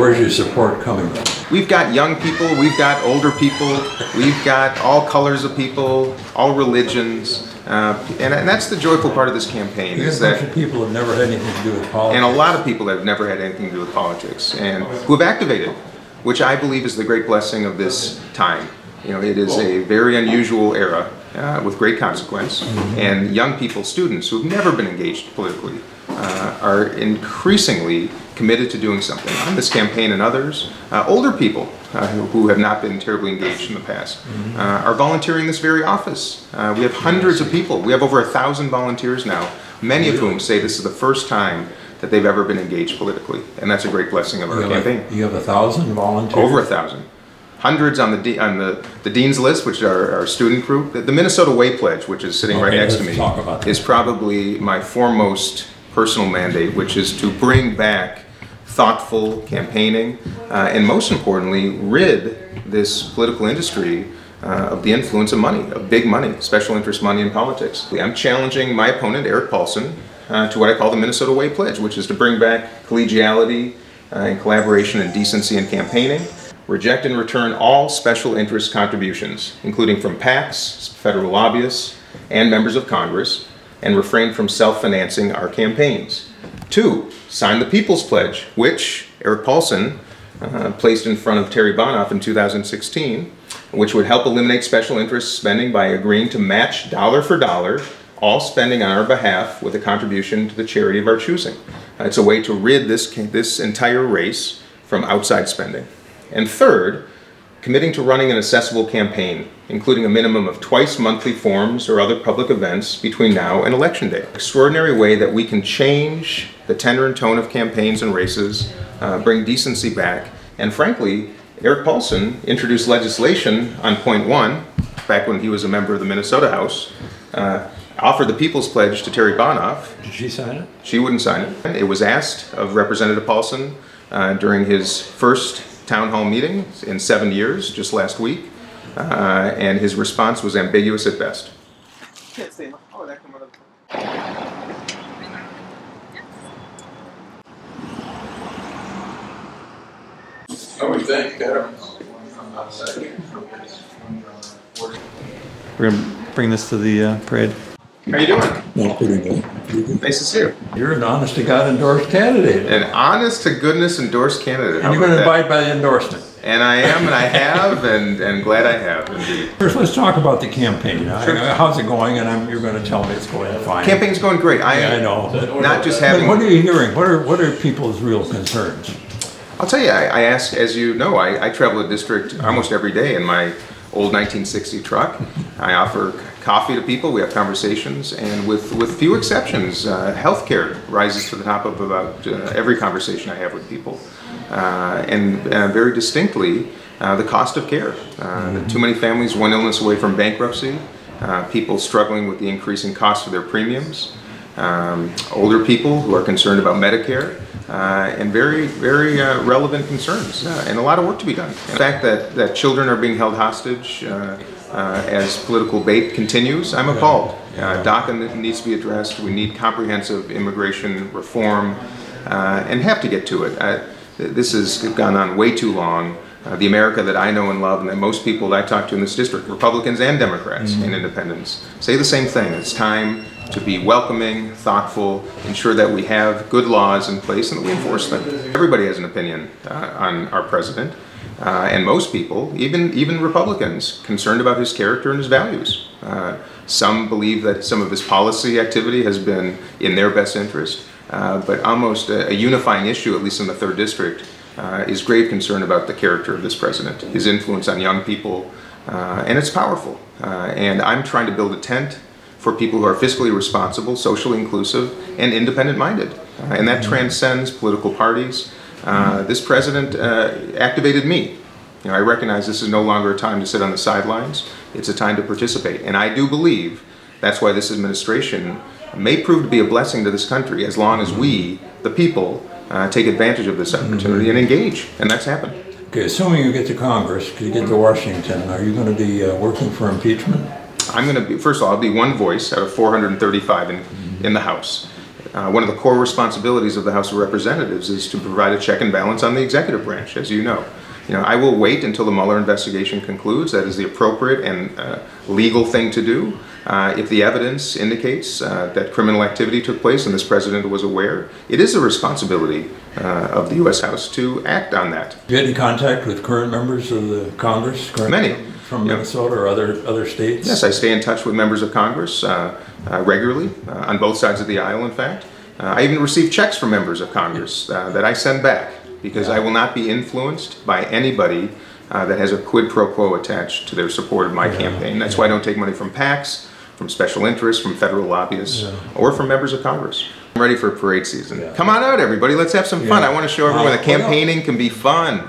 where's your support coming from? We've got young people, we've got older people, we've got all colors of people, all religions, and that's the joyful part of this campaign. You have a bunch of people who have never had anything to do with politics. And a lot of people that have never had anything to do with politics, and who have activated, which I believe is the great blessing of this time. You know, it is a very unusual era with great consequence, and young people, students who have never been engaged politically, are increasingly committed to doing something on this campaign and others. Older people who have not been terribly engaged in the past are volunteering this very office. We have hundreds of people. We have over 1,000 volunteers now, many of whom say this is the first time that they've ever been engaged politically, and that's a great blessing of our campaign. You have 1,000 volunteers? Over 1,000. Hundreds on the Dean's list, which is our student group. The Minnesota Way Pledge, which is sitting right next to me, is probably my foremost personal mandate, which is to bring back thoughtful campaigning and most importantly, rid this political industry of the influence of money, of big money, special interest money in politics. I'm challenging my opponent, Erik Paulsen, to what I call the Minnesota Way Pledge, which is to bring back collegiality and collaboration and decency in campaigning, reject and return all special interest contributions, including from PACs, federal lobbyists, and members of Congress, and refrain from self-financing our campaigns. 2, sign the People's Pledge, which Erik Paulsen placed in front of Terry Bonoff in 2016, which would help eliminate special interest spending by agreeing to match dollar for dollar all spending on our behalf with a contribution to the charity of our choosing. It's a way to rid this entire race from outside spending. And 3rd, committing to running an accessible campaign, including a minimum of twice monthly forums or other public events between now and Election Day. Extraordinary way that we can change the tenor and tone of campaigns and races, bring decency back, and frankly, Erik Paulsen introduced legislation on point 1, back when he was a member of the Minnesota House, offered the People's Pledge to Terry Bonoff. Did she sign it? She wouldn't sign it. It was asked of Representative Paulsen during his first town hall meeting in 7 years, just last week, and his response was ambiguous at best. Oh, we think. We're going to bring this to the parade. How you doing? No, pretty good. Nice to see you. You're an honest-to-God endorsed candidate. An honest-to-goodness endorsed candidate. And you're going to abide by the endorsement. And I am, and I have, and glad I have, indeed. First, let's talk about the campaign. Sure. How's it going? And you're going to tell me it's going fine. Campaign's going great. I know. Not just having. But what are you hearing? What are people's real concerns? I'll tell you. I ask, as you know, I travel the district almost every day in my old 1960 truck. I offer coffee to people. We have conversations, and with few exceptions, healthcare rises to the top of about every conversation I have with people. And very distinctly, the cost of care. Too many families, one illness away from bankruptcy, people struggling with the increasing cost of their premiums, older people who are concerned about Medicare, and very, very relevant concerns, and a lot of work to be done. The fact that children are being held hostage as political bait continues, I'm appalled. DACA needs to be addressed. We need comprehensive immigration reform, and have to get to it. This has gone on way too long. The America that I know and love, and that most people that I talk to in this district, Republicans and Democrats and independents, say the same thing. It's time to be welcoming, thoughtful, ensure that we have good laws in place and that we enforce them. Everybody has an opinion on our president, and most people, even Republicans, concerned about his character and his values. Some believe that some of his policy activity has been in their best interest. But almost a unifying issue, at least in the 3rd District, is grave concern about the character of this president, his influence on young people, and it's powerful. And I'm trying to build a tent for people who are fiscally responsible, socially inclusive, and independent-minded. And that transcends political parties. This president activated me. You know, I recognize this is no longer a time to sit on the sidelines. It's a time to participate. And I do believe that's why this administration may prove to be a blessing to this country as long as we, the people, take advantage of this opportunity and engage, and that's happened. Okay, assuming you get to Congress, you get to Washington, are you going to be working for impeachment? I'm going to be, first of all, I'll be one voice out of 435 in the House. one of the core responsibilities of the House of Representatives is to provide a check and balance on the executive branch, as you know. I will wait until the Mueller investigation concludes. That is the appropriate and legal thing to do. If the evidence indicates that criminal activity took place and this president was aware, it is the responsibility of the U.S. House to act on that. Have you had any contact with current members of the Congress? Many. From Minnesota or other states? Yes, I stay in touch with members of Congress regularly, on both sides of the aisle, in fact. I even receive checks from members of Congress that I send back, because I will not be influenced by anybody that has a quid pro quo attached to their support of my campaign. That's why I don't take money from PACs, from special interests, from federal lobbyists, or from members of Congress. I'm ready for parade season. Come on out, everybody. Let's have some fun. I want to show everyone that campaigning can be fun.